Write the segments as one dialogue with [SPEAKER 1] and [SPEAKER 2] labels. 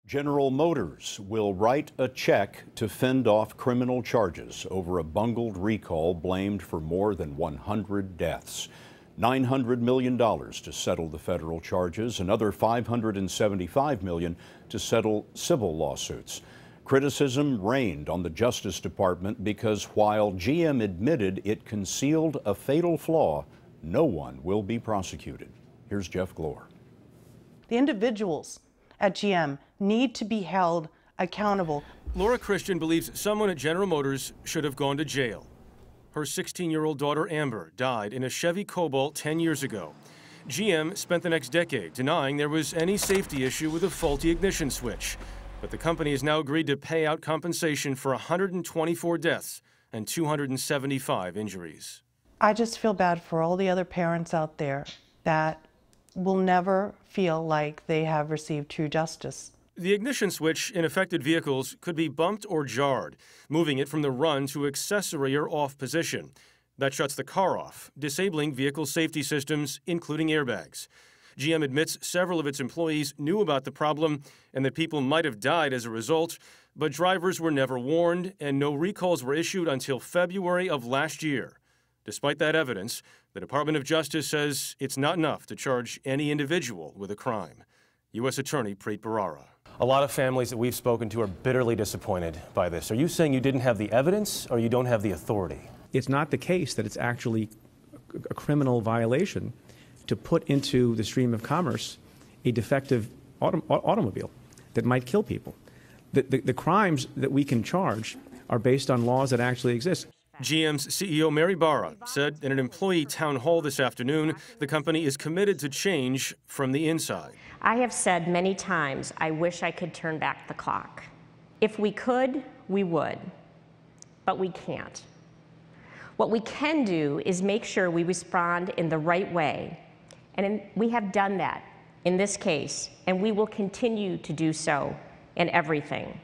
[SPEAKER 1] General Motors will write a check to fend off criminal charges over a bungled recall blamed for more than 100 deaths. $900 million to settle the federal charges, another $575 million to settle civil lawsuits. Criticism rained on the Justice Department because while GM admitted it concealed a fatal flaw, no one will be prosecuted. Here's Jeff Glor.
[SPEAKER 2] The individuals at GM need to be held accountable.
[SPEAKER 3] Laura Christian believes someone at General Motors should have gone to jail. Her 16-year-old daughter Amber died in a Chevy Cobalt 10 years ago. GM spent the next decade denying there was any safety issue with a faulty ignition switch. But the company has now agreed to pay out compensation for 124 deaths and 275 injuries.
[SPEAKER 2] I just feel bad for all the other parents out there that will never feel like they have received true justice.
[SPEAKER 3] The ignition switch in affected vehicles could be bumped or jarred, moving it from the run to accessory or off position. That shuts the car off, disabling vehicle safety systems, including airbags. GM admits several of its employees knew about the problem and that people might have died as a result, but drivers were never warned and no recalls were issued until February of last year. Despite that evidence, the Department of Justice says it's not enough to charge any individual with a crime. U.S. Attorney Preet Bharara.
[SPEAKER 4] A lot of families that we've spoken to are bitterly disappointed by this. Are you saying you didn't have the evidence or you don't have the authority?
[SPEAKER 5] It's not the case that it's actually a criminal violation to put into the stream of commerce a defective automobile that might kill people. The crimes that we can charge are based on laws that actually exist.
[SPEAKER 3] GM's CEO Mary Barra said in an employee town hall this afternoon the company is committed to change from the inside.
[SPEAKER 6] I have said many times I wish I could turn back the clock. If we could, we would, but we can't. What we can do is make sure we respond in the right way, and we have done that in this case, and we will continue to do so in everything.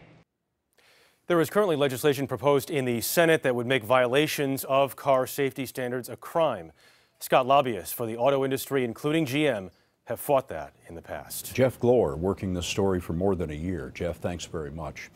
[SPEAKER 4] There is currently legislation proposed in the Senate that would make violations of car safety standards a crime. Scott, lobbyists for the auto industry, including GM, have fought that in the past.
[SPEAKER 1] Jeff Glor working this story for more than a year. Jeff, thanks very much.